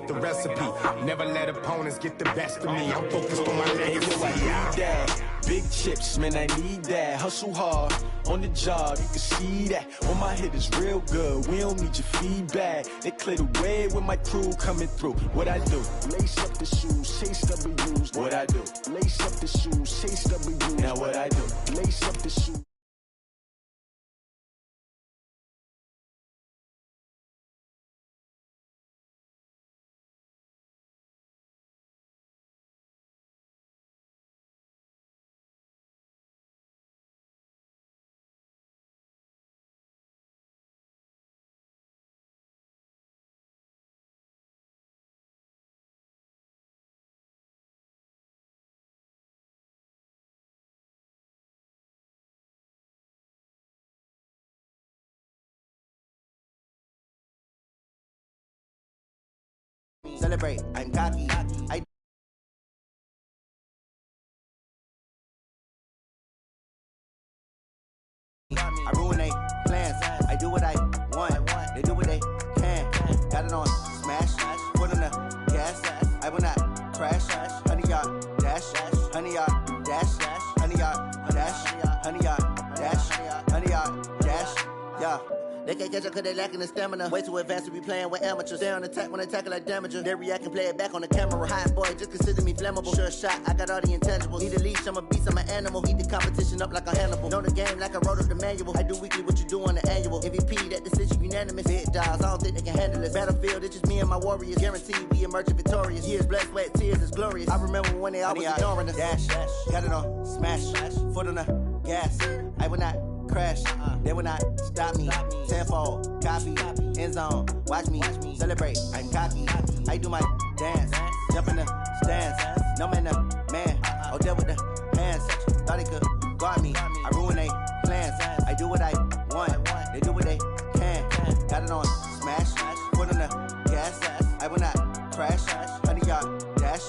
the recipe. Never let opponents get the best of me. I'm focused on my legacy. I need that. Big chips, man, I need that. Hustle hard on the job, you can see that. On my head is real good, we don't need your feedback. They clear the way with my crew coming through. What I do? Lace up the shoes, chase W's. What I do? Lace up the shoes, chase W's. Now what I do? Lace up the shoes. Celebrate, I'm cocky. I ruin they plans. I do what I want. They do what they can. Got it on smash. Put on the gas. I will not crash. Honey yard dash. Honey yard dash. Honey yard dash. Honey yard dash. Honey yard dash. Yeah. They can't catch up cause they lacking the stamina. Way too advanced to be playing with amateurs. Stay on attack when they tackle like damager. They react and play it back on the camera. Hot boy, just consider me flammable. Sure shot, I got all the intangibles. Need a leash, I'm a beast, I'm an animal. Eat the competition up like a Hannibal. Know the game like I wrote up the manual. I do weekly what you do on the annual. MVP, that decision unanimous. Big dogs, I don't think they can handle it. Battlefield, it's just me and my warriors. Guaranteed we emerge victorious. Years, blood, sweat, tears, is glorious. I remember when they always ignoring us. Dash, got it on smash. Foot on the gas. I will not crash, they will not stop me. Tenfold, copy, end zone, watch me celebrate. I'm cocky, I do my dance, jump in the stands. No man, man, oh there with the hands. Thought they could guard me, I ruin they plans. I do what I want, they do what they can. Got it on smash, put on the gas. I will not crash. Honey yard dash,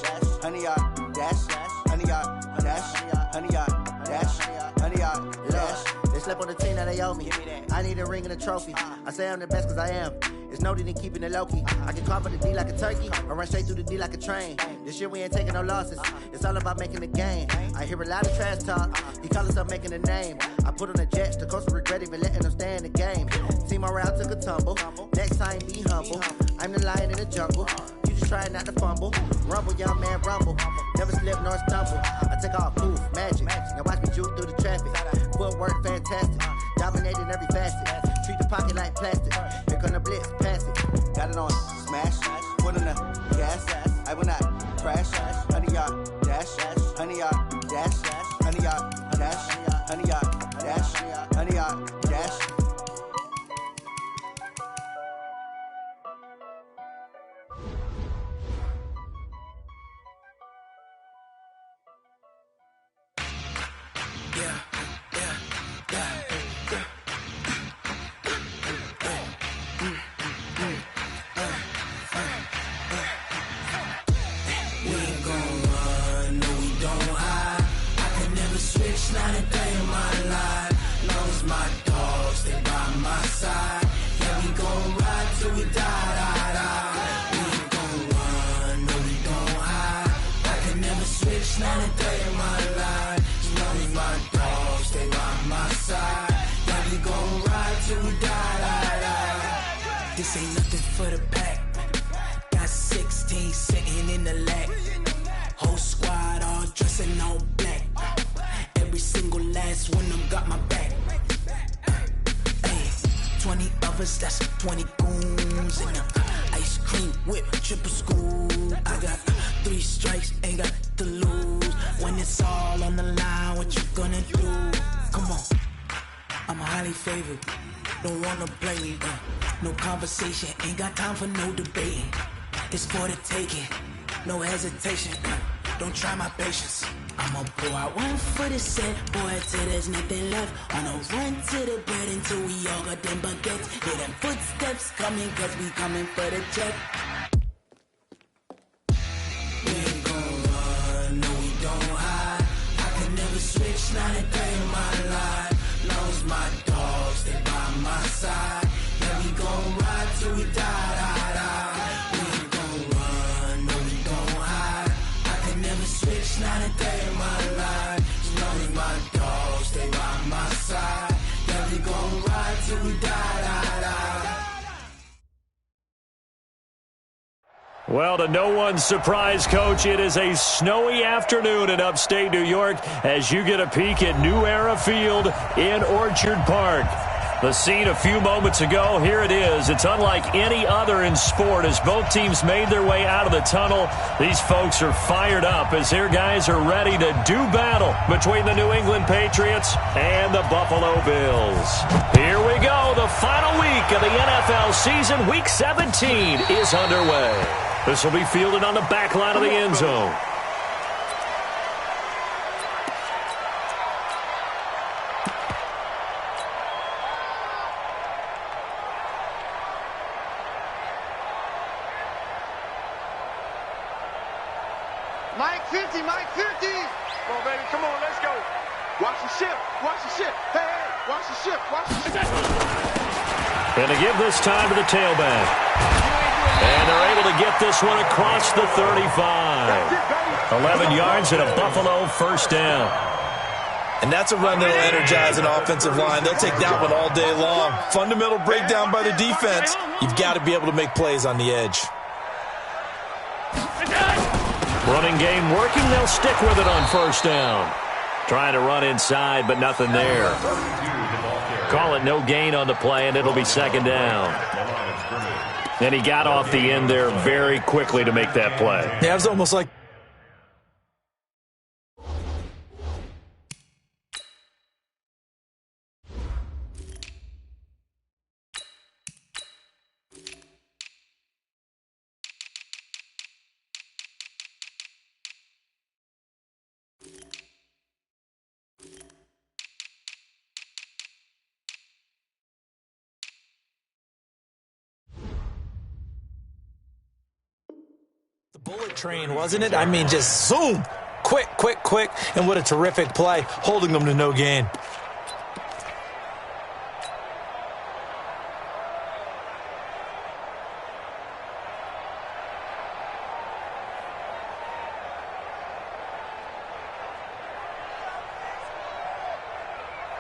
honey yard dash, honey yard dash, honey yard dash, honey yard dash. They slept on the team that they owe me. I need a ring and a trophy. I say I'm the best cause I am. It's noted in keeping it low-key. I can carve the D like a turkey or run straight through the D like a train. This year we ain't taking no losses. It's all about making the game. I hear a lot of trash talk. He call himself making a name. I put on the Jets. The coach regret even letting them stay in the game. Team morale took a tumble. Next time be humble. I'm the lion in the jungle. You just try not to fumble. Rumble, young man, rumble. Never slip nor stumble. I take off, poof, magic. Now watch me juke through the traffic. Footwork fantastic. Dominating every facet. Treat the pocket like plastic. Here come the blitz, pass it. Got it on smash. Put on the gas. I will not crash. Honey yard dash. Honey yard dash. Honey yard dash. Honey yard dash. Honey yard dash. Not a day in my life, long as my dogs, they by my side. Yeah, we gon' ride till we die. We ain't gon' run, no we don't hide. I can never switch, not a day in my life. As long as my dogs, they by my side. Yeah, we gon' ride till we die. This ain't nothing for the pack. Got 16 sitting in the lag. Whole squad all dressing all black. Every single last one of them got my back. Hey, 20 of us, that's 20 goons. And ice cream whip, triple scoop. I got 3 strikes, ain't got to lose. When it's all on the line, what you gonna do? Come on, I'm highly favored. Don't wanna play me, no conversation, ain't got time for no debating. It's for the taking, no hesitation. Don't try my patience. I'ma pull out one for the set, boy, till there's nothing left. On a run to the bread until we all got them baguettes. Hear them footsteps coming, cause we coming for the check. We ain't gon' run, no we don't hide. I can never switch, not a day in my life. Long as my dogs, they by my side. Yeah, we gon' ride till we die. We ain't gon' run. Well, to no one's surprise, Coach, it is a snowy afternoon in upstate New York as you get a peek at New Era Field in Orchard Park. The scene a few moments ago, here it is. It's unlike any other in sport as both teams made their way out of the tunnel. These folks are fired up as their guys are ready to do battle between the New England Patriots and the Buffalo Bills. Here we go. The final week of the NFL season, Week 17, is underway. This will be fielded on the back line of the end zone. Mike 50, Mike 50. Come on, baby, come on, let's go. Watch the ship, watch the ship. Hey, hey, watch the ship, watch the ship. And to give this time to the tailback. And they're able to get this one across the 35. 11 yards and a Buffalo first down. And that's a run that will energize an offensive line. They'll take that one all day long. Fundamental breakdown by the defense. You've got to be able to make plays on the edge. Running game working. They'll stick with it on first down. Trying to run inside, but nothing there. Call it no gain on the play, and it'll be second down. And he got off the end there very quickly to make that play. Yeah, it was almost like bullet train, wasn't it? I mean, just zoom. Quick, quick, quick. And what a terrific play, holding them to no gain.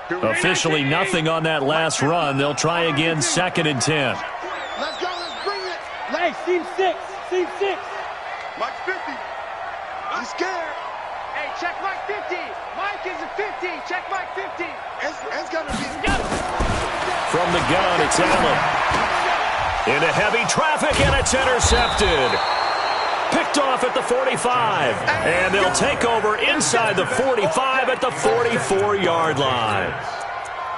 Officially nothing on that last run. They'll try again, 2nd and 10. Let's go, let's bring it. Hey, Team 6, Team 6. Mike 50. He's scared. Hey, check Mike 50. Mike is a 50. Check Mike 50. It's gonna be. From the gun, it's Allen. Into heavy traffic, and it's intercepted. Picked off at the 45. And they'll take over inside the 45 at the 44-yard line.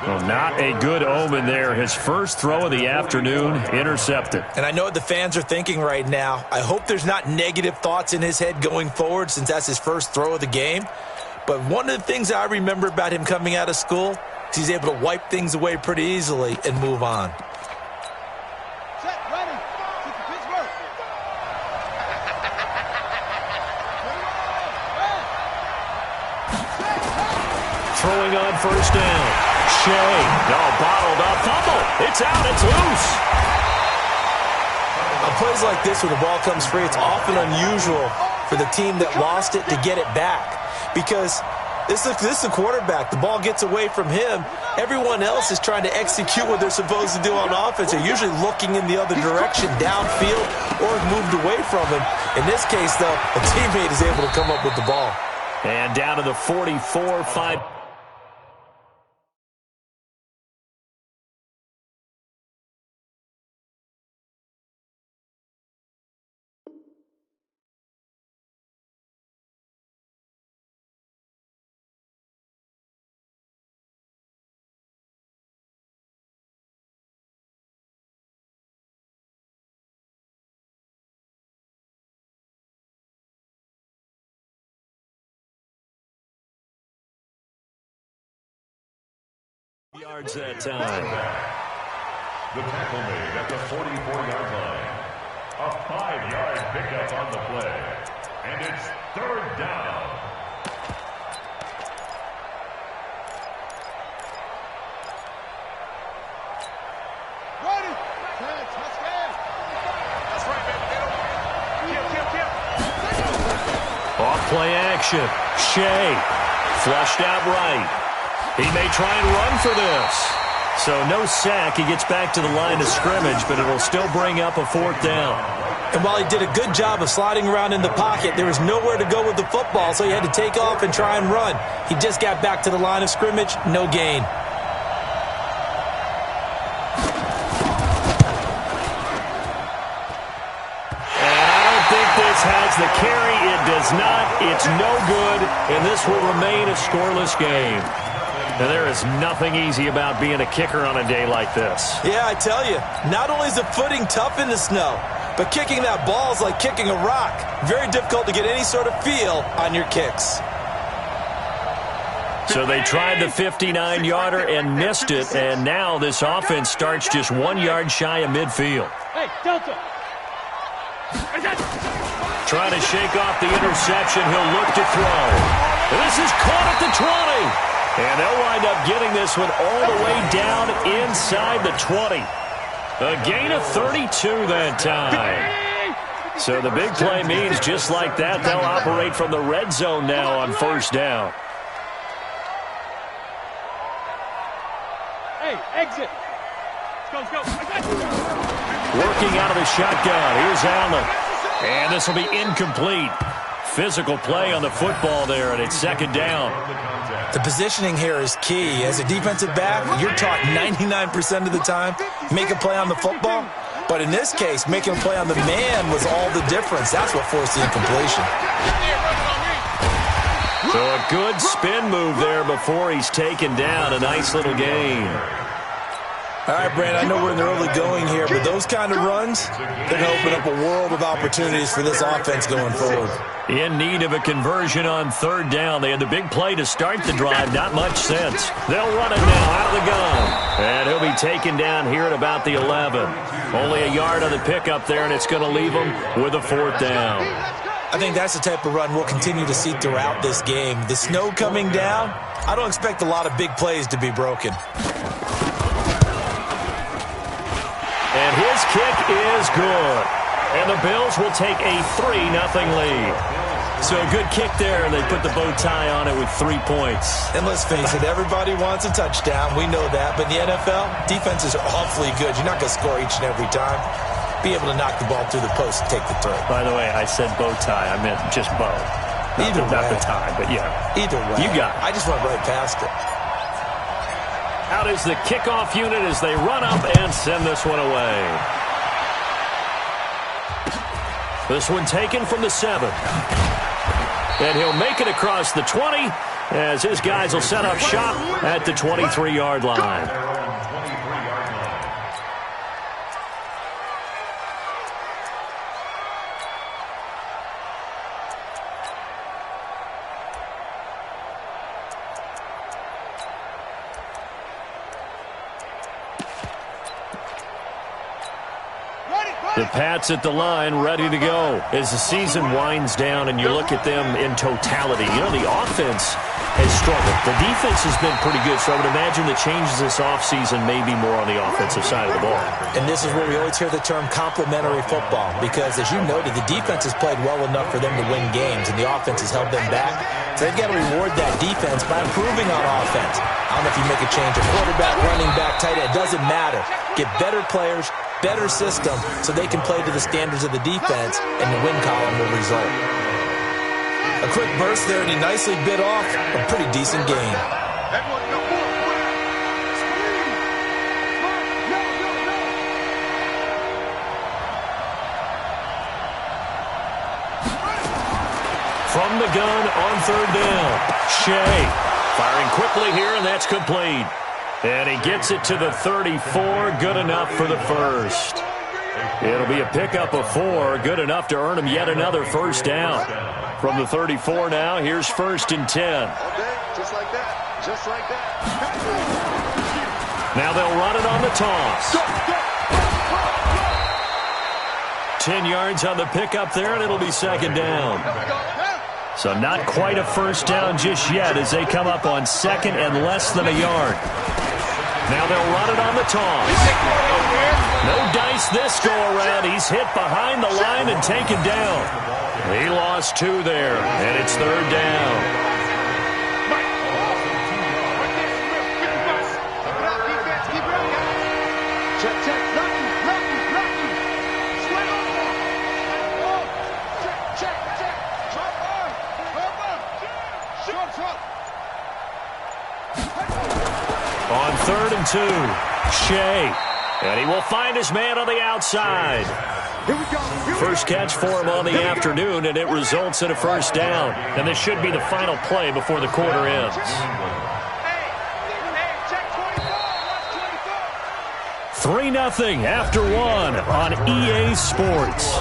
Well, not a good omen there. His first throw of the afternoon, intercepted. And I know what the fans are thinking right now. I hope there's not negative thoughts in his head going forward since that's his first throw of the game. But one of the things I remember about him coming out of school is he's able to wipe things away pretty easily and move on. Set, ready. Keep the pitch work. Throwing on first down. Shea, bottled up, fumble. It's out, it's loose. On plays like this where the ball comes free, it's often unusual for the team that lost it to get it back because this is the quarterback. The ball gets away from him. Everyone else is trying to execute what they're supposed to do on offense. They're usually looking in the other direction, downfield, or moved away from him. In this case, though, a teammate is able to come up with the ball. And down to the 44-5. Yards that time. The tackle made at the 44-yard line. A 5-yard pickup on the play. And it's 3rd down. Ready. Touchdown. That's right, baby. Kill. Off play action. Shea flushed out right. He may try and run for this. So no sack. He gets back to the line of scrimmage, but it'll still bring up a 4th down. And while he did a good job of sliding around in the pocket, there was nowhere to go with the football, so he had to take off and try and run. He just got back to the line of scrimmage, no gain. Has the carry. It does not. It's no good, and this will remain a scoreless game. And there is nothing easy about being a kicker on a day like this. Yeah, I tell you, not only is the footing tough in the snow, but kicking that ball is like kicking a rock. Very difficult to get any sort of feel on your kicks. So they tried the 59-yarder and missed it, and now this offense starts just 1 yard shy of midfield. Hey, Delta. Trying to shake off the interception. He'll look to throw. And this is caught at the 20. And they'll wind up getting this one all the way down inside the 20. A gain of 32 that time. So the big play means just like that, they'll operate from the red zone now on first down. Hey, exit. Let's go. Working out of the shotgun. Here's Allen. And this will be incomplete. Physical play on the football there, and it's second down. The positioning here is key. As a defensive back, you're taught 99% of the time, make a play on the football. But in this case, making a play on the man was all the difference. That's what forced the incompletion. So a good spin move there before he's taken down. A nice little gain. All right, Brandon, I know we're in the early going here, but those kind of runs, they're going to open up a world of opportunities for this offense going forward. In need of a conversion on third down. They had the big play to start the drive. Not much sense. They'll run it now out of the gun. And he'll be taken down here at about the 11. Only a yard on the pickup there, and it's going to leave him with a fourth down. I think that's the type of run we'll continue to see throughout this game. The snow coming down, I don't expect a lot of big plays to be broken. And his kick is good. And the Bills will take a 3-0 lead. So a good kick there, and they put the bow tie on it with 3 points. And let's face it, everybody wants a touchdown. We know that. But in the NFL, defenses are awfully good. You're not going to score each and every time. Be able to knock the ball through the post and take the throw. By the way, I said bow tie. I meant just bow. Not the tie, but yeah. Either way. You got it. I just went right past it. Out is the kickoff unit as they run up and send this one away. This one taken from the 7. And he'll make it across the 20 as his guys will set up shop at the 23-yard line. The Pats at the line, ready to go. As the season winds down and you look at them in totality, you know, the offense has struggled. The defense has been pretty good, so I would imagine the changes this offseason may be more on the offensive side of the ball. And this is where we always hear the term complementary football, because as you noted, the defense has played well enough for them to win games, and the offense has held them back. So they've got to reward that defense by improving on offense. I don't know if you make a change, a quarterback, running back, tight end, it doesn't matter. Get better players, better system, so they can play to the standards of the defense, and the win column will result. A quick burst there, and he nicely bit off a pretty decent gain. From the gun on third down, Shea firing quickly here, and that's complete. And he gets it to the 34, good enough for the first. It'll be a pickup of 4, good enough to earn him yet another first down. From the 34 now, here's 1st and 10. Just like that. Just like that. Now they'll run it on the toss. 10 yards on the pickup there, and it'll be second down. So not quite a first down just yet as they come up on second and less than a yard. Now they'll run it on the toss. No dice this go around. He's hit behind the line and taken down. He lost 2 there, and it's third down. 3rd and 2. Shea. And he will find his man on the outside. First catch for him on the afternoon, and it results in a first down. And this should be the final play before the quarter ends. 3-0 after 1 on EA Sports.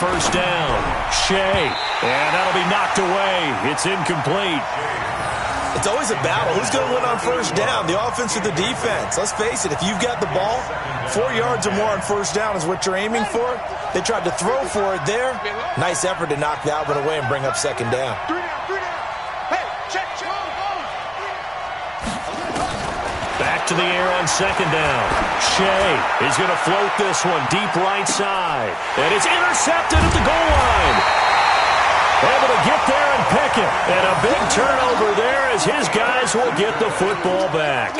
First down, Shea, and that'll be knocked away. It's incomplete. It's always a battle. Who's going to win on first down, the offense or the defense? Let's face it, if you've got the ball, 4 yards or more on first down is what you're aiming for. They tried to throw for it there. Nice effort to knock that one away and bring up second down. Back to the air on second down. Shea is going to float this one deep right side. And it's intercepted at the goal line. Able to get there and pick it. And a big turnover there as his guys will get the football back.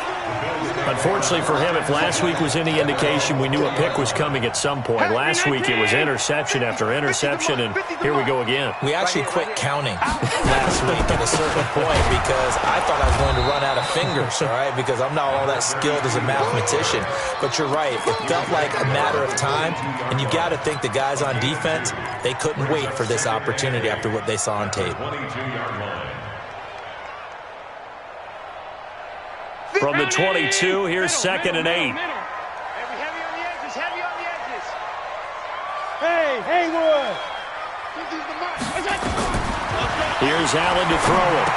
Unfortunately for him, if last week was any indication, we knew a pick was coming at some point. Last week it was interception after interception, and here we go again. We actually quit counting last week at a certain point because I thought I was going to run out of fingers, all right, because I'm not all that skilled as a mathematician. But you're right. It felt like a matter of time, and you got to think the guys on defense, they couldn't wait for this opportunity after what they saw on tape. From the 22, here's 2nd and 8. Heavy on the edges, heavy on the edges. Hey, Haywood. Here's Allen to throw it.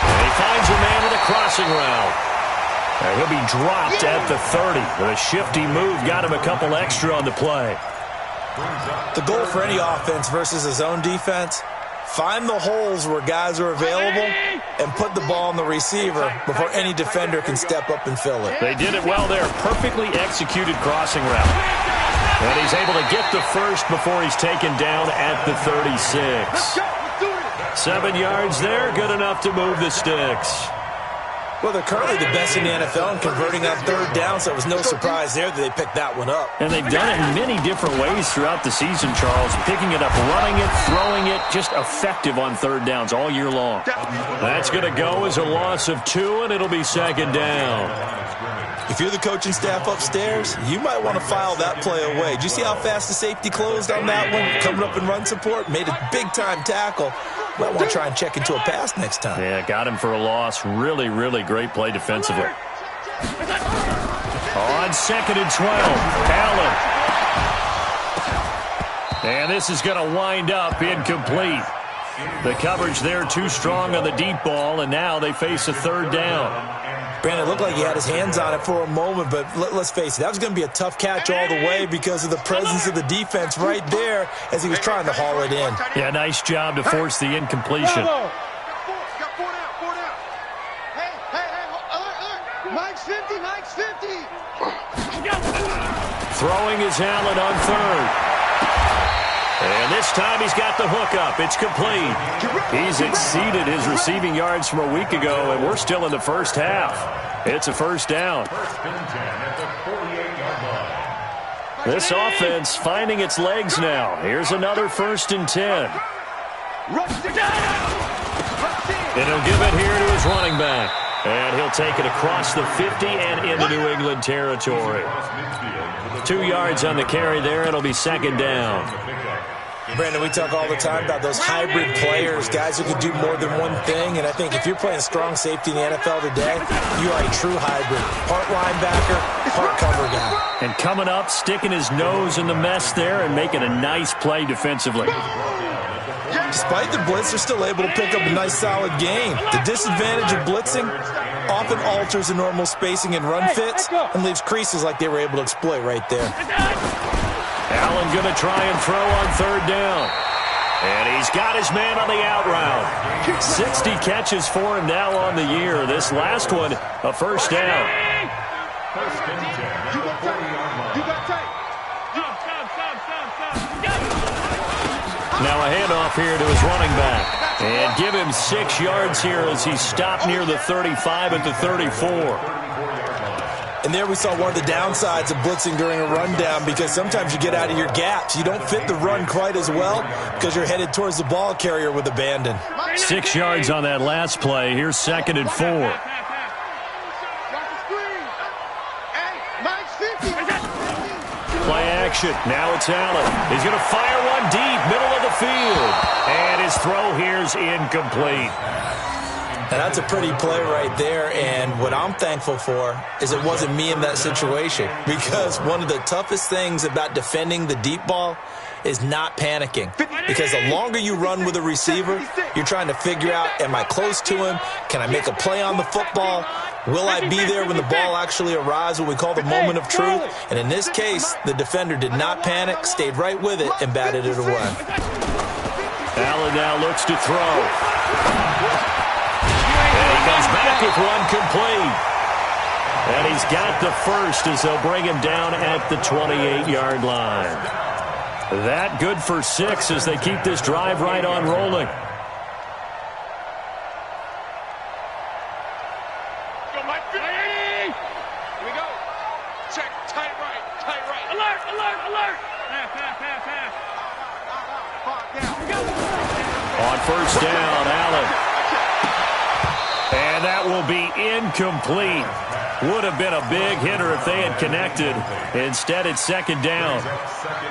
And he finds a man with a crossing route. And he'll be dropped at the 30. The shifty move got him a couple extra on the play. The goal for any offense versus a zone defense, find the holes where guys are available and put the ball on the receiver before any defender can step up and fill it. They did it well there. Perfectly executed crossing route. And he's able to get the first before he's taken down at the 36. 7 yards there, good enough to move the sticks. Well, they're currently the best in the NFL in converting on third down, so it was no surprise there that they picked that one up. And they've done it in many different ways throughout the season, Charles. Picking it up, running it, throwing it, just effective on third downs all year long. That's going to go as a loss of 2, and it'll be second down. If you're the coaching staff upstairs, you might want to file that play away. Did you see how fast the safety closed on that one? Coming up in run support, made a big-time tackle. Might want to try and check into a pass next time. Yeah, got him for a loss. Really, really great play defensively. On 2nd and 12, Allen. And this is going to wind up incomplete. The coverage there too strong on the deep ball, and now they face a third down. Brandon, it looked like he had his hands on it for a moment, but let's face it, that was going to be a tough catch all the way because of the presence of the defense right there as he was trying to haul it in. Yeah, nice job to force the incompletion. Hey, Mike's 50, Mike's 50. Throwing is Allen on third. And this time he's got the hook up. It's complete. He's exceeded his receiving yards from a week ago, and we're still in the first half. It's a first down. This offense finding its legs now. Here's another 1st and 10. And he'll give it here to his running back. And he'll take it across the 50 and into New England territory. 2 yards on the carry there. It'll be second down. Brandon, we talk all the time about those hybrid players, guys who can do more than one thing, and I think if you're playing strong safety in the NFL today, you are a true hybrid. Part linebacker, part cover guy. And coming up, sticking his nose in the mess there and making a nice play defensively. Despite the blitz, they're still able to pick up a nice solid gain. The disadvantage of blitzing often alters the normal spacing and run fits and leaves creases like they were able to exploit right there. Allen going to try and throw on third down. And he's got his man on the out route. 60 catches for him now on the year. This last one, a first down. Now a handoff here to his running back. And give him 6 yards here as he stopped near the 35 at the 34. And there we saw one of the downsides of blitzing during a rundown, because sometimes you get out of your gaps. You don't fit the run quite as well because you're headed towards the ball carrier with abandon. 6 yards on that last play. Here's 2nd and 4. Play action. Now it's Allen. He's going to fire one deep, middle of the field. And his throw here's incomplete. Now that's a pretty play right there, and what I'm thankful for is it wasn't me in that situation, because one of the toughest things about defending the deep ball is not panicking, because the longer you run with a receiver, you're trying to figure out, am I close to him? Can I make a play on the football? Will I be there when the ball actually arrives, what we call the moment of truth? And in this case, the defender did not panic, stayed right with it, and batted it away. Allen now looks to throw. And he comes back with one complete. And he's got the first as they'll bring him down at the 28-yard line. That good for 6 as they keep this drive right on rolling. On first down, Allen. And that will be incomplete. Would have been a big hitter if they had connected. Instead, it's 2nd down.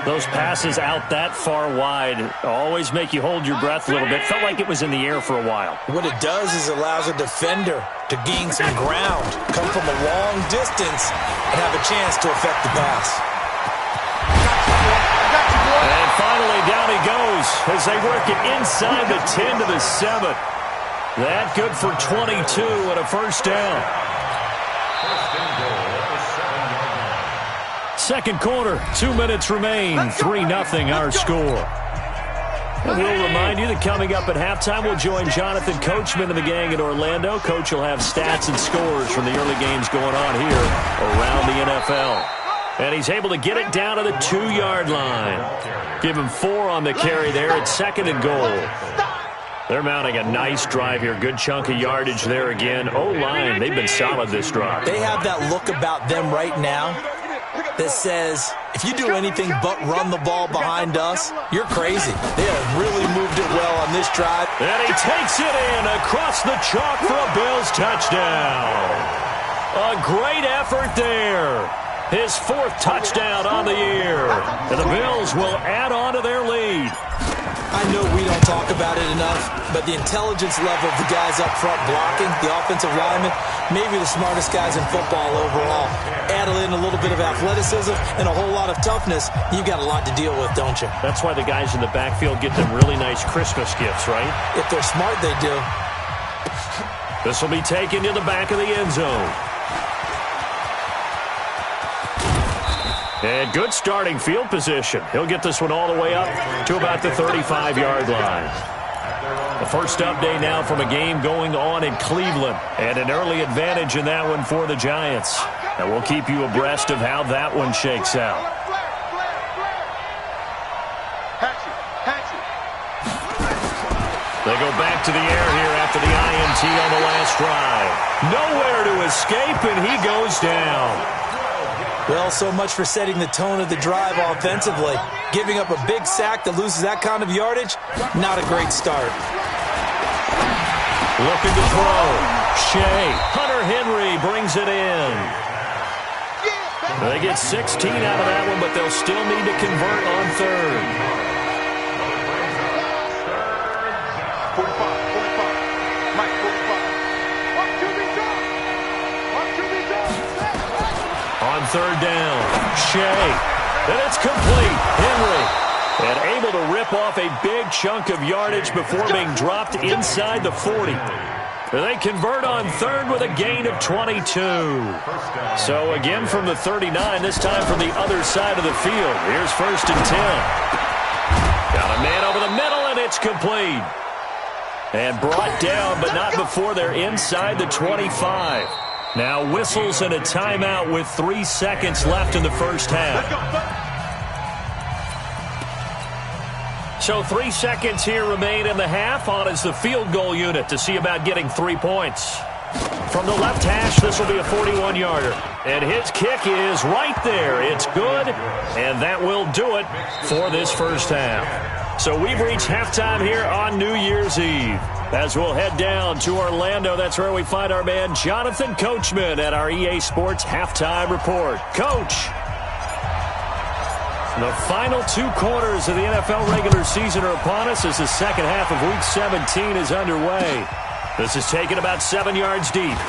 Those passes out that far wide always make you hold your breath a little bit. Felt like it was in the air for a while. What it does is it allows a defender to gain some ground, come from a long distance, and have a chance to affect the pass. And finally, down he goes as they work it inside the 10 to the 7. That good for 22 and a first down. Second quarter, 2 minutes remain. 3-0 our score. And we'll remind you that coming up at halftime, we'll join Jonathan Coachman and the gang in Orlando. Coach will have stats and scores from the early games going on here around the NFL. And he's able to get it down to the 2-yard line. Give him 4 on the carry there at 2nd and goal. They're mounting a nice drive here. Good chunk of yardage there again. O-line, they've been solid this drive. They have that look about them right now that says, if you do anything but run the ball behind us, you're crazy. They have really moved it well on this drive. And he takes it in across the chalk for a Bills touchdown. A great effort there. His 4th touchdown on the year. And the Bills will add on to their lead. I know we don't talk about it enough, but the intelligence level of the guys up front blocking, the offensive linemen, maybe the smartest guys in football overall. Add in a little bit of athleticism and a whole lot of toughness, you've got a lot to deal with, don't you? That's why the guys in the backfield get them really nice Christmas gifts, right? If they're smart, they do. This will be taken to the back of the end zone. And good starting field position. He'll get this one all the way up to about the 35-yard line. The first update now from a game going on in Cleveland. And an early advantage in that one for the Giants. And we'll keep you abreast of how that one shakes out. They go back to the air here after the INT on the last drive. Nowhere to escape, and he goes down. Well, so much for setting the tone of the drive offensively. Giving up a big sack that loses that kind of yardage, not a great start. Looking to throw. Shea. Hunter Henry brings it in. They get 16 out of that one, but they'll still need to convert on 3rd. 45. Mike, 45. On 3rd down, Shea. And it's complete. Henry. And able to rip off a big chunk of yardage before being dropped inside the 40. They convert on 3rd with a gain of 22. So again from the 39, this time from the other side of the field. Here's 1st and 10. Got a man over the middle, and it's complete. And brought down, but not before they're inside the 25. Now whistles and a timeout with 3 seconds left in the first half. So 3 seconds here remain in the half. On is the field goal unit to see about getting 3 points. From the left hash, this will be a 41-yarder. And his kick is right there. It's good, and that will do it for this first half. So we've reached halftime here on New Year's Eve. As we'll head down to Orlando, that's where we find our man Jonathan Coachman at our EA Sports Halftime Report. Coach, the final 2 quarters of the NFL regular season are upon us as the second half of Week 17 is underway. This is taken about 7 yards deep.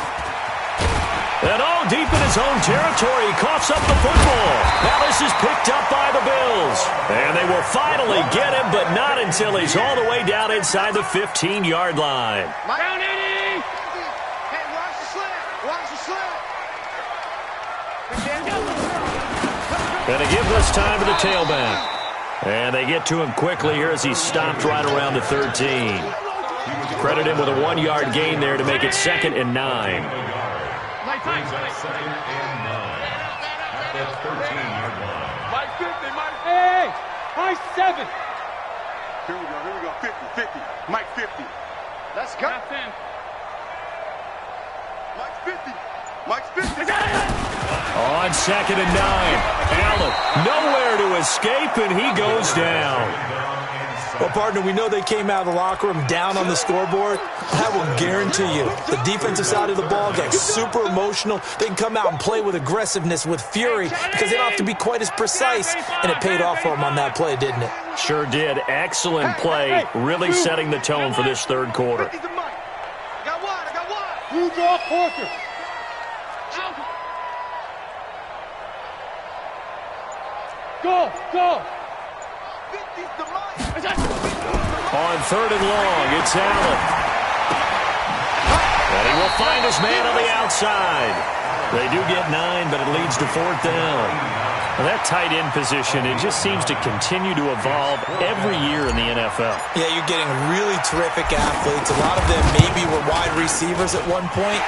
And deep in his own territory, he coughs up the football. Now this is picked up by the Bills. And they will finally get him, but not until he's all the way down inside the 15-yard line. Down, Eddie! Hey, watch the slant. Watch the slant. And they give this time to the tailback. And they get to him quickly here as he's stopped right around the 13. Credit him with a 1-yard gain there to make it 2nd and 9. Brings up 2nd and 9 at the 13-yard line. Mike 50, Mike. Hey, Mike 7. Here we go. 50, 50. Mike 50. Let's go. Mike 50. Mike's 50. On 2nd and 9. Allen nowhere to escape, and he goes down. Well, partner, we know they came out of the locker room down on the scoreboard. I will guarantee you the defensive side of the ball gets super emotional. They can come out and play with aggressiveness, with fury, because they don't have to be quite as precise. And it paid off for them on that play, didn't it? Sure did. Excellent play, really setting the tone for this third quarter. I got one. You draw Porter. Go. On 3rd and long, it's Allen. And he will find his man on the outside. They do get 9, but it leads to 4th down. Well, that tight end position, it just seems to continue to evolve every year in the NFL. Yeah, you're getting really terrific athletes. A lot of them maybe were wide receivers at one point.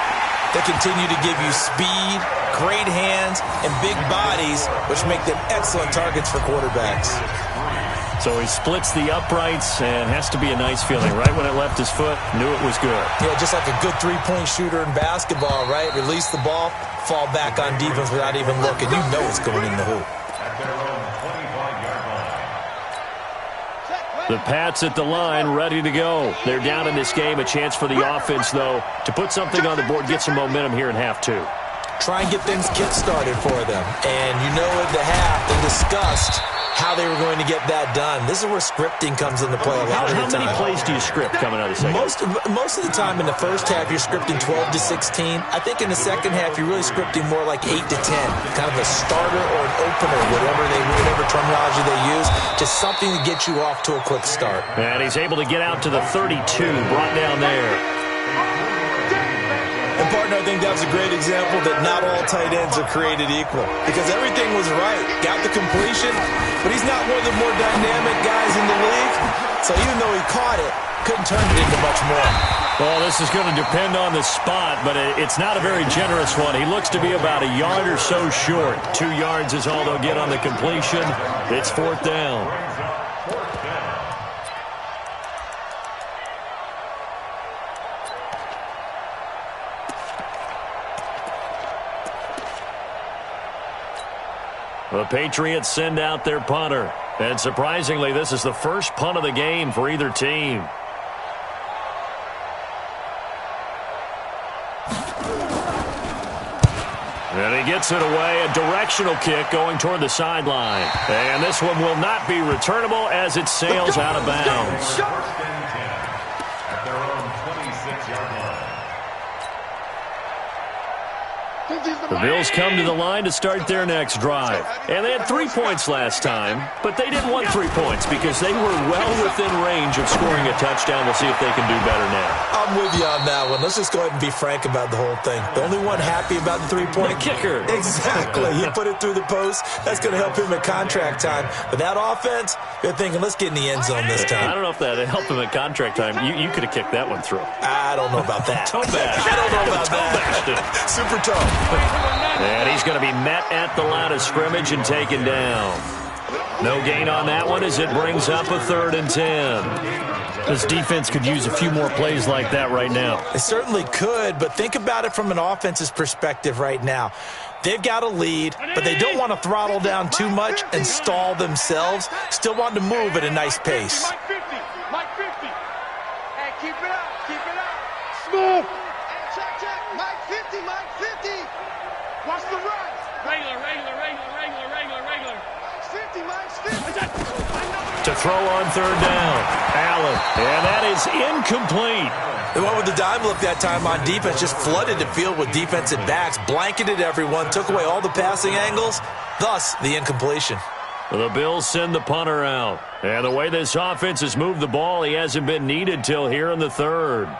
They continue to give you speed, great hands, and big bodies, which make them excellent targets for quarterbacks. So he splits the uprights and has to be a nice feeling. Right when it left his foot, knew it was good. Yeah, just like a good three-point shooter in basketball, right? Release the ball, fall back on defense without even looking. You know it's going in the hoop. At their own 25-yard line. The Pats at the line, ready to go. They're down in this game. A chance for the offense, though, to put something on the board, get some momentum here in half 2. Try and get things kick-started for them. And you know at the half, they discussed how they were going to get that done. This is where scripting comes into play a lot of the time. How many plays do you script coming out of the second? Most of the time in the first half, you're scripting 12 to 16. I think in the second half, you're really scripting more like 8 to 10. Kind of a starter or an opener, whatever terminology they use. Just something to get you off to a quick start. And he's able to get out to the 32, brought down there. And, partner, I think that was a great example that not all tight ends are created equal. Because everything was right. Got the completion, but he's not one of the more dynamic guys in the league. So even though he caught it, couldn't turn it into much more. Well, this is going to depend on the spot, but it's not a very generous one. He looks to be about a yard or so short. 2 yards is all they'll get on the completion. It's 4th down. The Patriots send out their punter. And surprisingly, this is the first punt of the game for either team. And he gets it away, a directional kick going toward the sideline. And this one will not be returnable as it sails out of bounds. First and 10 at their own 26-yard line. The Bills come to the line to start their next drive. And they had 3 points last time, but they didn't want 3 points because they were well within range of scoring a touchdown. We'll see if they can do better now. I'm with you on that one. Let's just go ahead and be frank about the whole thing. The only one happy about the 3-point kicker. Exactly. He put it through the post. That's going to help him at contract time. But that offense, they're thinking, let's get in the end zone this time. I don't know if that helped him at contract time. You could have kicked that one through. I don't know about that. Toe bash. I don't know about that. Super toe. And he's going to be met at the line of scrimmage and taken down. No gain on that one as it brings up a 3rd and 10. This defense could use a few more plays like that right now. They certainly could, but think about it from an offense's perspective right now. They've got a lead, but they don't want to throttle down too much and stall themselves. Still want to move at a nice pace. Mike 50. Mike 50. Hey, keep it up. Keep it up. Smooth. Hey, check. Mike 50. Mike 50. Watch the run. Regular. Mike's 50. Mike's 50. To throw on 3rd down. Allen. And that is incomplete. They went with the dime look that time on defense, just flooded the field with defensive backs, blanketed everyone, took away all the passing angles, thus the incompletion. The Bills send the punter out. And the way this offense has moved the ball, he hasn't been needed till here in the 3rd.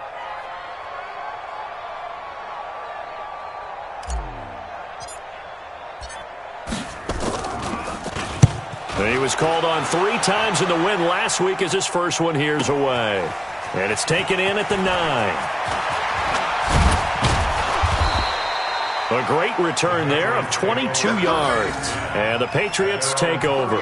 He was called on 3 times in the win last week as his first one here's away. And it's taken in at the 9. A great return there of 22 yards. And the Patriots take over.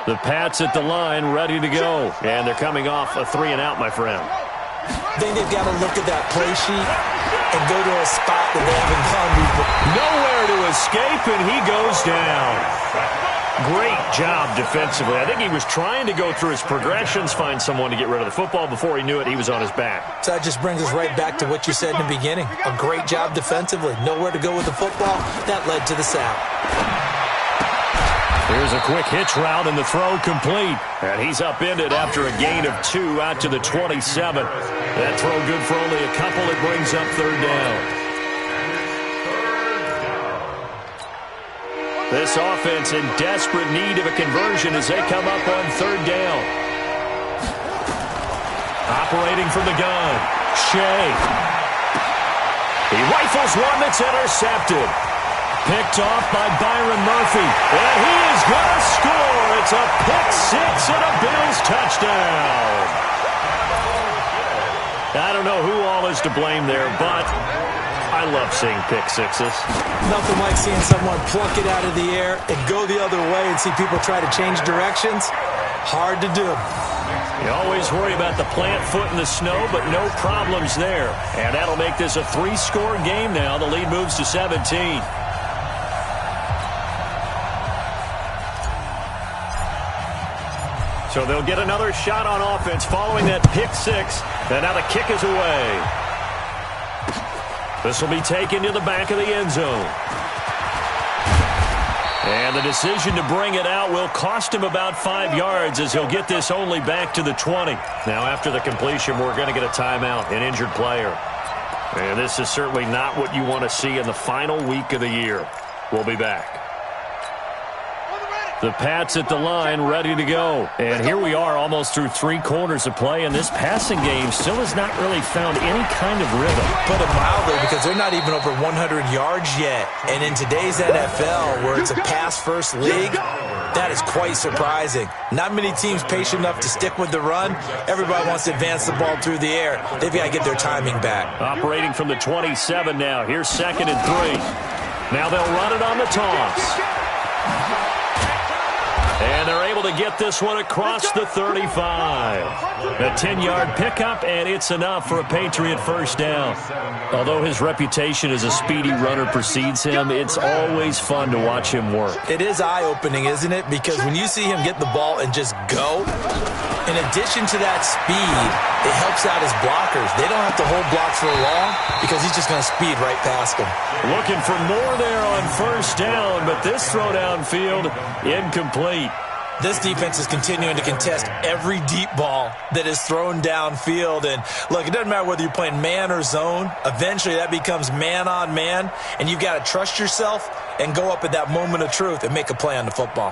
The Pats at the line ready to go. And they're coming off a 3-and-out, my friend. I think they've got to look at that play sheet and go to a spot that they haven't gone before. Nowhere to escape, and he goes down. Great job defensively. I think he was trying to go through his progressions, find someone to get rid of the football. Before he knew it, he was on his back. So that just brings us right back to what you said in the beginning. A great job defensively. Nowhere to go with the football. That led to the sack. Here's a quick hitch route, and the throw complete. And he's upended after a gain of 2 out to the 27. That throw good for only a couple. It brings up 3rd down. This offense in desperate need of a conversion as they come up on 3rd down. Operating from the gun, Shea. He rifles one that's intercepted. Picked off by Byron Murphy. And he is going to score. It's a pick-6 and a Bills touchdown. I don't know who all is to blame there, but I love seeing pick-6s. Nothing like seeing someone plunk it out of the air and go the other way and see people try to change directions. Hard to do. You always worry about the plant foot in the snow, but no problems there. And that'll make this a 3-score game now. The lead moves to 17. So they'll get another shot on offense following that pick-6. And now the kick is away. This will be taken to the back of the end zone. And the decision to bring it out will cost him about 5 yards as he'll get this only back to the 20. Now after the completion, we're going to get a timeout, an injured player. And this is certainly not what you want to see in the final week of the year. We'll be back. The Pats at the line ready to go. And here we are almost through 3 quarters of play, and this passing game still has not really found any kind of rhythm. Put it mildly, because they're not even over 100 yards yet. And in today's NFL, where it's a pass-first league, that is quite surprising. Not many teams patient enough to stick with the run. Everybody wants to advance the ball through the air. They've got to get their timing back. Operating from the 27 now. Here's 2nd and 3. Now they'll run it on the toss. And they're able to get this one across the 35. A 10-yard pickup, and it's enough for a Patriot first down. Although his reputation as a speedy runner precedes him, it's always fun to watch him work. It is eye-opening, isn't it? Because when you see him get the ball and just go, in addition to that speed, it helps out his blockers. They don't have to hold blocks for long because he's just going to speed right past them. Looking for more there on first down, but this throw downfield, incomplete. This defense is continuing to contest every deep ball that is thrown downfield. And, look, it doesn't matter whether you're playing man or zone. Eventually that becomes man-on-man, and you've got to trust yourself and go up at that moment of truth and make a play on the football.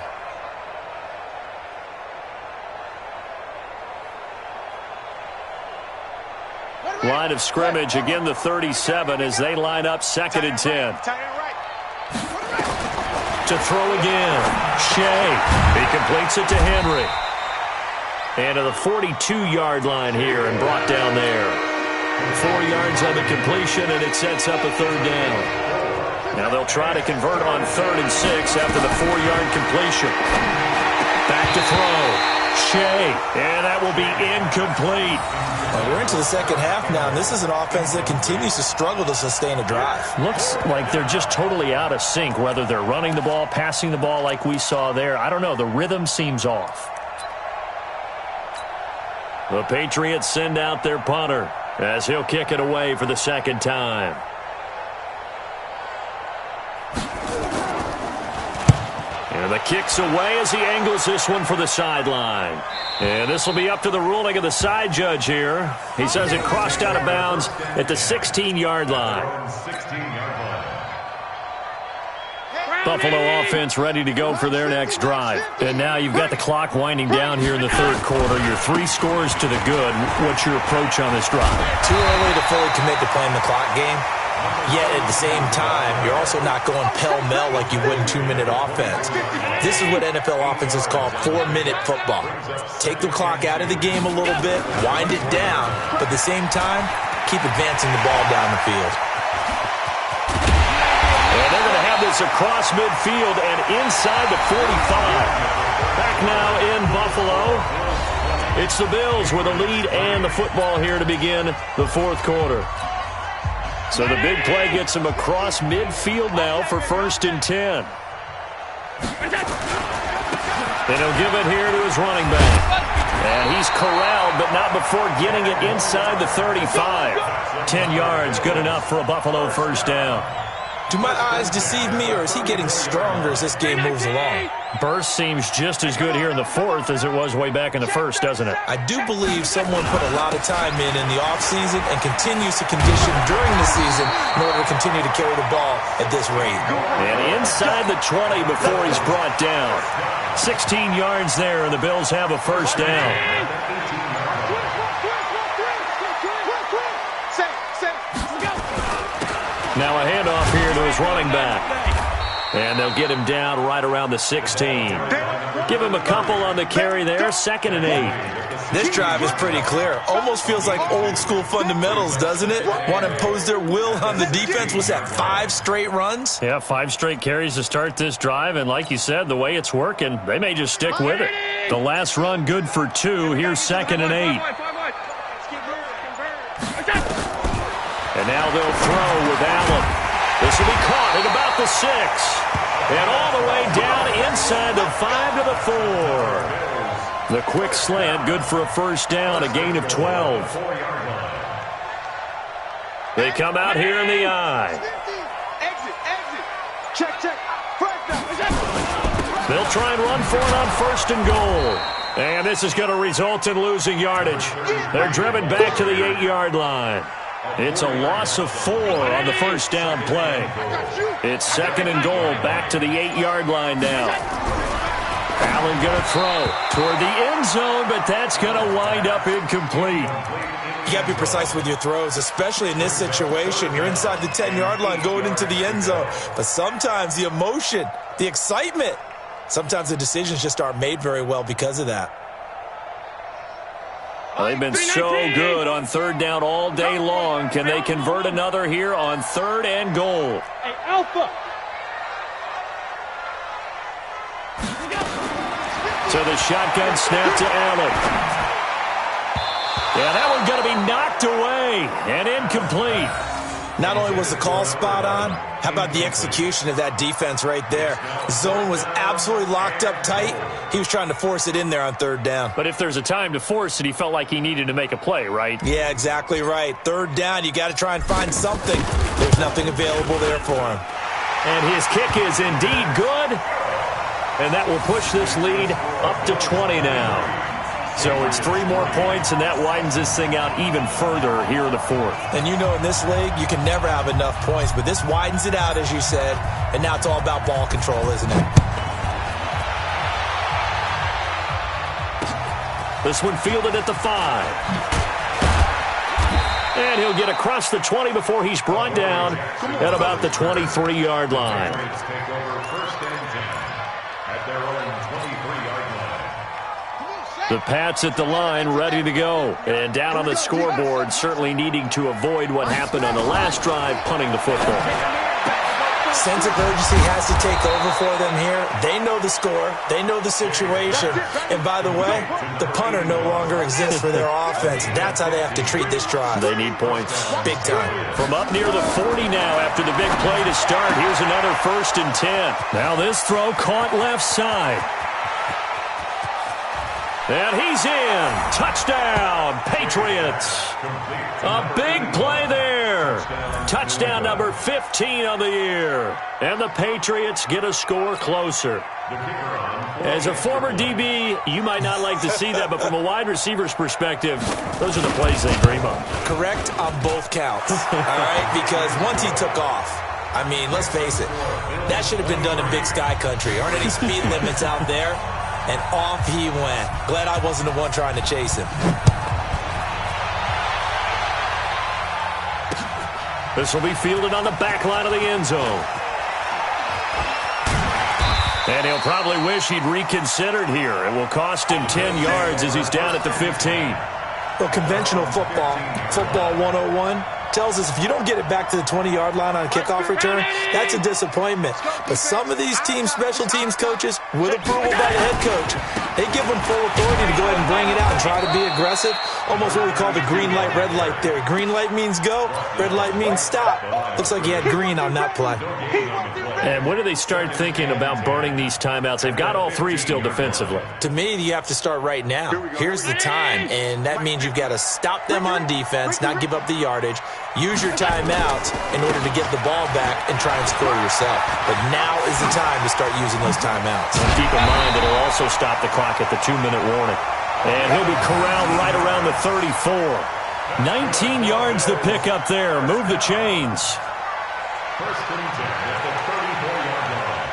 Line of scrimmage, again the 37 as they line up 2nd and 10. To throw again, Shea. He completes it to Henry. And to the 42-yard line here and brought down there. 4 yards on the completion, and it sets up a 3rd down. Now they'll try to convert on 3rd and 6 after the 4-yard completion. Back to throw. Shea, and that will be incomplete. Well, we're into the second half now, and this is an offense that continues to struggle to sustain a drive. Looks like they're just totally out of sync, whether they're running the ball, passing the ball like we saw there. I don't know. The rhythm seems off. The Patriots send out their punter as he'll kick it away for the second time. And the kick's away as he angles this one for the sideline. And this will be up to the ruling of the side judge here. He says it crossed out of bounds at the 16-yard line. Buffalo offense ready to go for their next drive. And now you've got the clock winding down here in the third quarter. You're 3 scores to the good. What's your approach on this drive? Too early to fully commit to playing the clock game. Yet at the same time, you're also not going pell-mell like you would in 2-minute offense. This is what NFL offenses call 4-minute football. Take the clock out of the game a little bit, wind it down, but at the same time, keep advancing the ball down the field. And they're going to have this across midfield and inside the 45. Back now in Buffalo. It's the Bills with a lead and the football here to begin the fourth quarter. So the big play gets him across midfield now for 1st and 10. And he'll give it here to his running back. And he's corralled, but not before getting it inside the 35. 10 yards, good enough for a Buffalo first down. Do my eyes deceive me, or is he getting stronger as this game moves along? Burst seems just as good here in the fourth as it was way back in the first, doesn't it? I do believe someone put a lot of time in the offseason and continues to condition during the season in order to continue to carry the ball at this rate. And inside the 20 before he's brought down. 16 yards there, and the Bills have a first down. Now a handoff here to his running back. And they'll get him down right around the 16. Give him a couple on the carry there. 2nd and 8. This drive is pretty clear. Almost feels like old school fundamentals, doesn't it? Want to impose their will on the defense. Was that 5 straight runs? Yeah, 5 straight carries to start this drive. And like you said, the way it's working, they may just stick with it. The last run good for 2. Here's 2nd and 8. And now they'll throw with Allen. This will be caught at about the 6. And all the way down inside the 5 to the 4. The quick slant, good for a first down, a gain of 12. They come out here in the eye. They'll try and run for it on 1st and goal. And this is going to result in losing yardage. They're driven back to the 8-yard line. It's a loss of 4 on the first down play. It's 2nd and goal, back to the 8-yard line now. Allen going to throw toward the end zone, but that's going to wind up incomplete. You got to be precise with your throws, especially in this situation. You're inside the 10-yard line going into the end zone. But sometimes the emotion, the excitement, sometimes the decisions just aren't made very well because of that. Well, they've been so good on 3rd down all day long. Can they convert another here on 3rd and goal? Hey, Alpha. So the shotgun snap to Allen. Yeah, that one's going to be knocked away and incomplete. Not only was the call spot on, how about the execution of that defense right there? The zone was absolutely locked up tight. He was trying to force it in there on 3rd down. But if there's a time to force it, he felt like he needed to make a play, right? Yeah, exactly right. 3rd down, you got to try and find something. There's nothing available there for him. And his kick is indeed good. And that will push this lead up to 20 now. So it's 3 more points, and that widens this thing out even further here in the fourth. And you know in this league, you can never have enough points, but this widens it out, as you said, and now it's all about ball control, isn't it? This one fielded at the 5. And he'll get across the 20 before he's brought down at about the 23-yard line. The Pats at the line, ready to go. And down on the scoreboard, certainly needing to avoid what happened on the last drive, punting the football. Sense of urgency has to take over for them here. They know the score. They know the situation. And by the way, the punter no longer exists for their offense. That's how they have to treat this drive. They need points. Big time. From up near the 40 now after the big play to start. Here's another 1st and 10. Now this throw caught left side. And he's in. Touchdown, Patriots. A big play there. Touchdown number 15 on the year. And the Patriots get a score closer. As a former DB, you might not like to see that, but from a wide receiver's perspective, those are the plays they dream of. Correct on both counts, all right? Because once he took off, I mean, let's face it, that should have been done in Big Sky Country. Aren't any speed limits out there? And off he went. Glad I wasn't the one trying to chase him. This will be fielded on the back line of the end zone. And he'll probably wish he'd reconsidered here. It will cost him 10 yards as he's down at the 15. Well, conventional football 101, tells us if you don't get it back to the 20-yard line on a kickoff return, that's a disappointment. But some of these special teams coaches, with approval by the head coach, they give them full authority to go ahead and bring it out and try to be aggressive. Almost what we call the green light, red light theory. Green light means go, red light means stop. Looks like he had green on that play. And when do they start thinking about burning these timeouts? They've got all 3 still defensively. To me, you have to start right now. Here's the time, and that means you've got to stop them on defense, not give up the yardage, use your timeouts in order to get the ball back and try and score yourself. But now is the time to start using those timeouts. And keep in mind, it'll also stop the clock at the 2-minute warning. And he'll be corralled right around the 34. 19 yards to pick up there. Move the chains. 1st and 10 at the 34-yard line.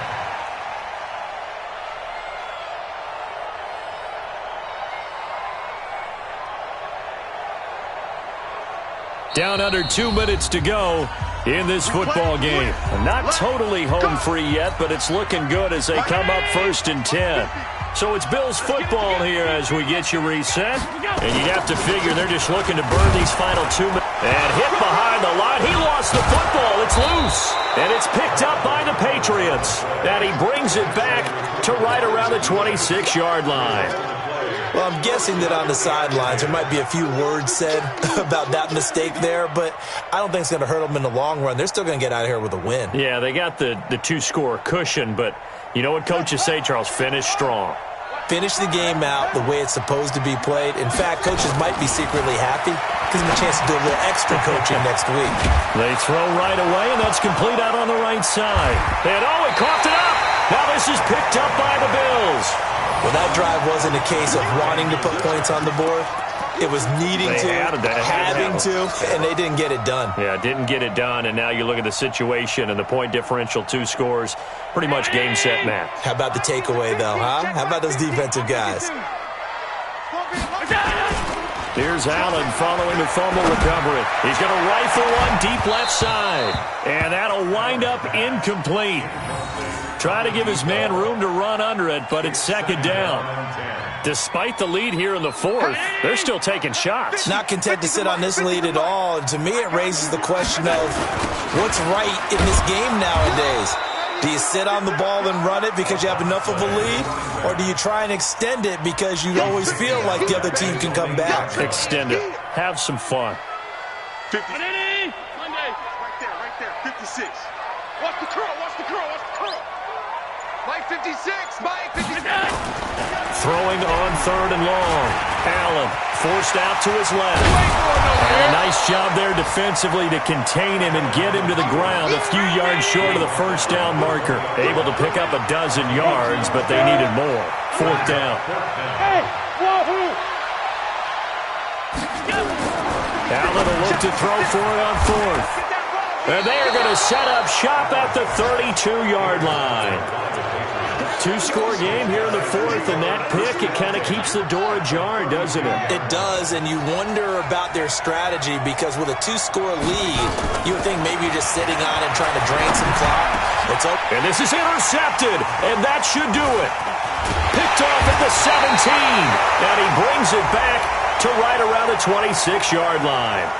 Down under 2 minutes to go in this football game. Not totally home free yet, but it's looking good as they come up 1st and 10. So it's Bills football here as we get you reset. And you'd have to figure they're just looking to burn these final 2 minutes. And hit behind the line. He lost the football. It's loose. And it's picked up by the Patriots. And he brings it back to right around the 26-yard line. Well, I'm guessing that on the sidelines there might be a few words said about that mistake there, but I don't think it's going to hurt them in the long run. They're still going to get out of here with a win. Yeah, they got the 2-score cushion, but you know what coaches say, Charles? Finish strong. Finish the game out the way it's supposed to be played. In fact, coaches might be secretly happy. Gives them a chance to do a little extra coaching next week. They throw right away, and that's complete out on the right side. And he coughed it up. Now this is picked up by the Bills. Well, that drive wasn't a case of wanting to put points on the board. It was needing to, having to, and they didn't get it done. Yeah, didn't get it done, and now you look at the situation and the point differential, 2 scores, pretty much game, set, match. How about the takeaway, though, huh? How about those defensive guys? Here's Allen following the fumble recovery. He's going to rifle one deep left side, and that'll wind up incomplete. Try to give his man room to run under it, but it's 2nd down. Despite the lead here in the 4th, they're still taking shots. Not content to sit on this lead at all. To me, it raises the question of what's right in this game nowadays. Do you sit on the ball and run it because you have enough of a lead? Or do you try and extend it because you always feel like the other team can come back? Extend it. Have some fun. 50. Right there. 56. Watch the curl. Mike 56. Mike 56. Throwing on 3rd and long. Allen forced out to his left. And a nice job there defensively to contain him and get him to the ground a few yards short of the 1st down marker. Able to pick up 12 yards, but they needed more. 4th down. Allen will look to throw for it on 4th. And they are going to set up shop at the 32-yard line. 2-score game here in the 4th, and that pick, it kind of keeps the door ajar, doesn't it? It does, and you wonder about their strategy because with a 2-score lead, you would think maybe you're just sitting on and trying to drain some clock. And this is intercepted, and that should do it. Picked off at the 17, and he brings it back to right around the 26-yard line.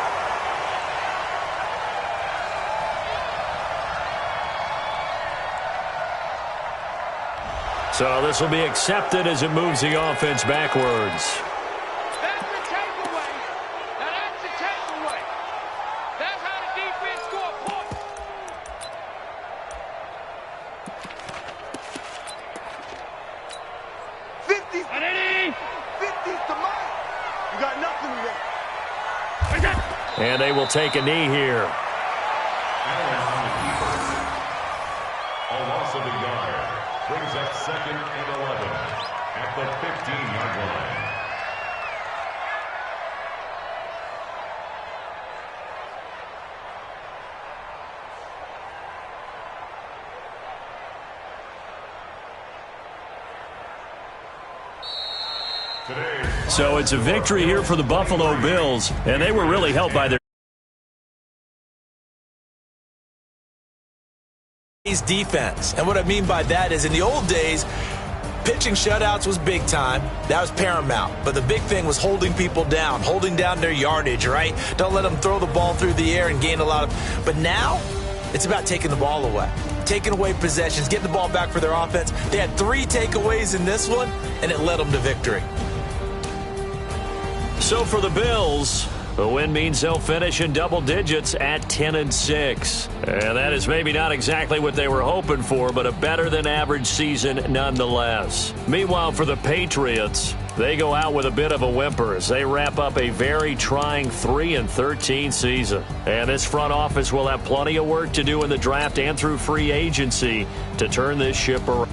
So this will be accepted as it moves the offense backwards. That's the takeaway. Now that's the takeaway. That's how the defense score points. $50's the mark. You got nothing to that. And they will take a knee here. A loss of a yard brings up 2nd and 11 at the 15-yard line. So it's a victory here for the Buffalo Bills, and they were really helped by their defense. And what I mean by that is in the old days, pitching shutouts was big time. That was paramount. But the big thing was holding people down, holding down their yardage, right? Don't let them throw the ball through the air and gain a lot of... But now, it's about taking the ball away. Taking away possessions, getting the ball back for their offense. They had 3 takeaways in this one, and it led them to victory. So for the Bills, the win means they'll finish in double digits at 10-6. And that is maybe not exactly what they were hoping for, but a better than average season nonetheless. Meanwhile, for the Patriots, they go out with a bit of a whimper as they wrap up a very trying 3-13 season. And this front office will have plenty of work to do in the draft and through free agency to turn this ship around.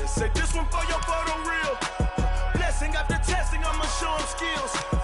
Say this one for your photo reel. Blessing after testing, I'ma show 'em skills.